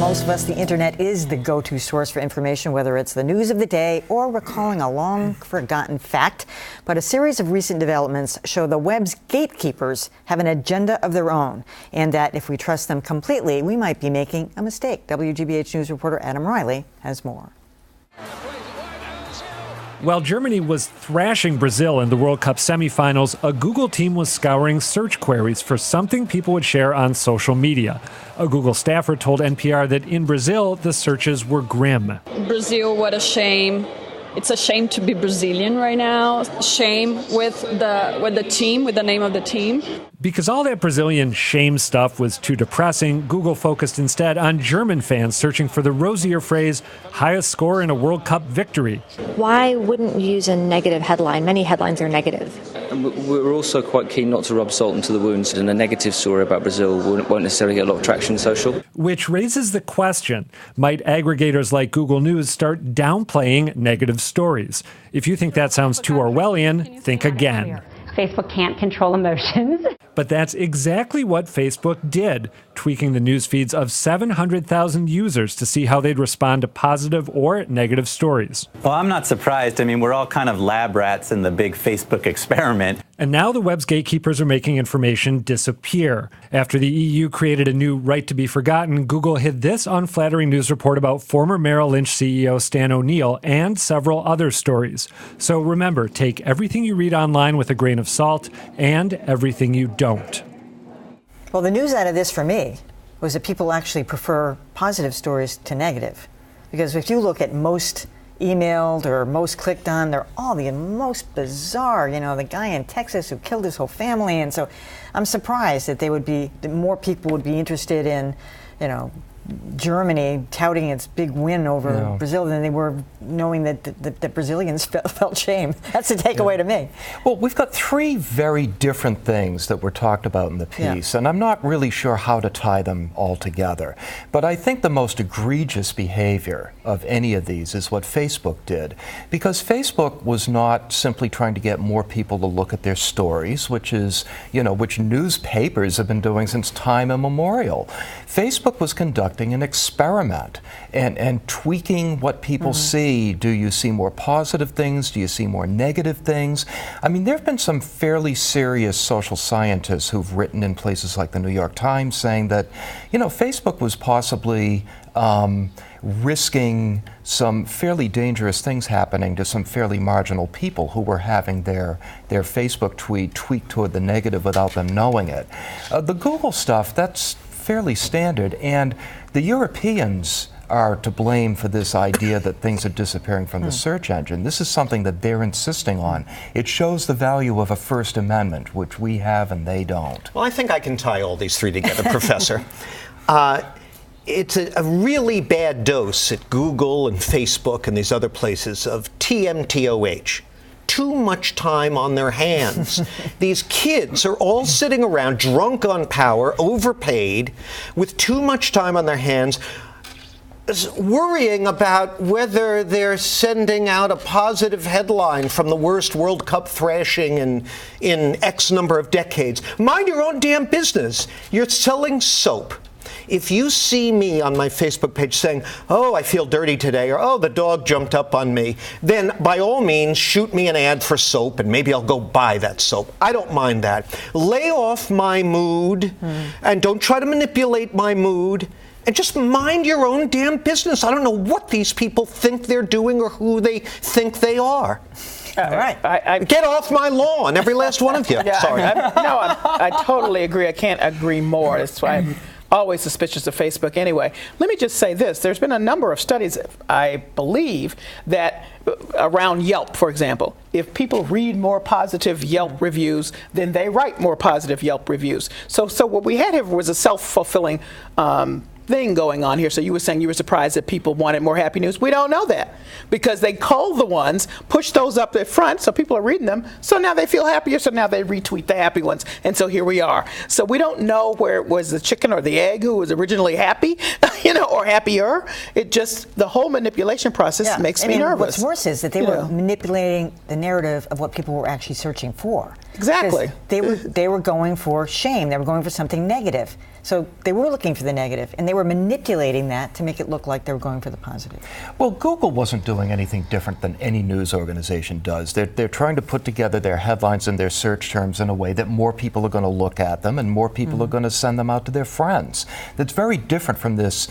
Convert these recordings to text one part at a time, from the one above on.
most of us, the internet is the go-to source for information, whether it's the news of the day or recalling a long-forgotten fact. But a series of recent developments show the web's gatekeepers have an agenda of their own, and that if we trust them completely, we might be making a mistake. WGBH News reporter Adam Riley has more. While Germany was thrashing Brazil in the World Cup semifinals, a Google team was scouring search queries for something people would share on social media. A Google staffer told NPR that in Brazil, the searches were grim. Brazil, what a shame. It's a shame to be Brazilian right now. Shame with the team, with the name of the team. Because all that Brazilian shame stuff was too depressing, Google focused instead on German fans searching for the rosier phrase, highest score in a World Cup victory. Why wouldn't you use a negative headline? Many headlines are negative. We're also quite keen not to rub salt into the wounds, and a negative story about Brazil won't necessarily get a lot of traction in social. Which raises the question, might aggregators like Google News start downplaying negative stories? If you think that sounds too Orwellian, think again. Facebook can't control emotions. But that's exactly what Facebook did, tweaking the news feeds of 700,000 users to see how they'd respond to positive or negative stories. Well, I'm not surprised. I mean, we're all kind of lab rats in the big Facebook experiment. And now the web's gatekeepers are making information disappear. After the EU created a new right to be forgotten, Google hid this unflattering news report about former Merrill Lynch CEO Stan O'Neill and several other stories. So remember, take everything you read online with a grain of salt and everything you don't. Well, the news out of this for me was that people actually prefer positive stories to negative. Because if you look at most emailed or most clicked on, they're all the most bizarre, the guy in Texas who killed his whole family. And so I'm surprised that more people would be interested in, Germany touting its big win over Brazil than they were knowing that Brazilians felt shame. That's the takeaway to me. Well, we've got three very different things that were talked about in the piece, and I'm not really sure how to tie them all together. But I think the most egregious behavior of any of these is what Facebook did, because Facebook was not simply trying to get more people to look at their stories, which is, which newspapers have been doing since time immemorial. Facebook was conducting an experiment and tweaking what people see. Do you see more positive things? Do you see more negative things? I mean, there have been some fairly serious social scientists who've written in places like the New York Times saying that, Facebook was possibly risking some fairly dangerous things happening to some fairly marginal people who were having their Facebook tweet tweaked toward the negative without them knowing it. The Google stuff, that's fairly standard, and the Europeans are to blame for this idea that things are disappearing from the search engine. This is something that they're insisting on. It shows the value of a First Amendment, which we have and they don't. Well, I think I can tie all these three together, Professor. It's a really bad dose at Google and Facebook and these other places of TMTOH. Too much time on their hands. These kids are all sitting around drunk on power, overpaid, with too much time on their hands, worrying about whether they're sending out a positive headline from the worst World Cup thrashing in X number of decades. Mind your own damn business. You're selling soap. If you see me on my Facebook page saying, oh, I feel dirty today, or oh, the dog jumped up on me, then by all means, shoot me an ad for soap, and maybe I'll go buy that soap. I don't mind that. Lay off my mood, and don't try to manipulate my mood, and just mind your own damn business. I don't know what these people think they're doing or who they think they are. All right. Get off my lawn, every last one of you. Yeah, Sorry. I totally agree. I can't agree more. That's why I'm always suspicious of Facebook anyway. Let me just say this. There's been a number of studies, I believe, that around Yelp, for example. If people read more positive Yelp reviews, then they write more positive Yelp reviews. So what we had here was a self-fulfilling thing going on here. So you were saying you were surprised that people wanted more happy news. We don't know that because they cull the ones, push those up the front, so people are reading them. So now they feel happier. So now they retweet the happy ones, and so here we are. So we don't know where it was the chicken or the egg who was originally happy, or happier. It just the whole manipulation process makes me nervous. What's worse is that they were manipulating the narrative of what people were actually searching for. Exactly. They were going for shame. They were going for something negative. So they were looking for the negative, and they were manipulating that to make it look like they were going for the positive. Well, Google wasn't doing anything different than any news organization does. They're trying to put together their headlines and their search terms in a way that more people are going to look at them and more people are going to send them out to their friends. That's very different from this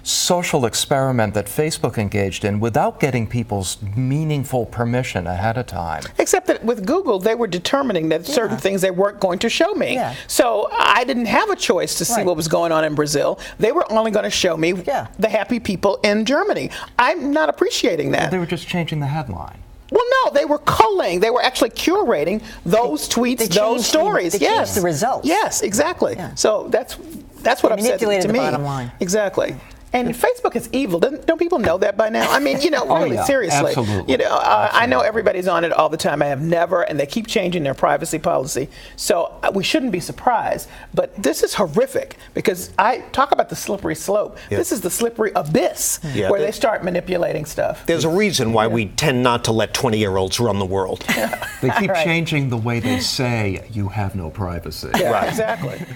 social experiment that Facebook engaged in without getting people's meaningful permission ahead of time. Except that with Google, they were determining that certain things they weren't going to show me. Yeah. So I didn't have a choice to see what was going on in Brazil. They were only going to show me the happy people in Germany. I'm not appreciating that. Well, they were just changing the headline. Well, no, they were culling. They were actually curating those tweets, those stories. They changed the results. Yes, exactly. Yeah. So that's what upset manipulated to me. the bottom line. Exactly. And Facebook is evil. Don't people know that by now? I mean, really, seriously. Absolutely. I know everybody's on it all the time. I have never, and they keep changing their privacy policy. So we shouldn't be surprised. But this is horrific because I talk about the slippery slope. Yeah. This is the slippery abyss where they start manipulating stuff. There's a reason why we tend not to let 20-year-olds run the world. They keep changing the way they say you have no privacy. Yeah, exactly.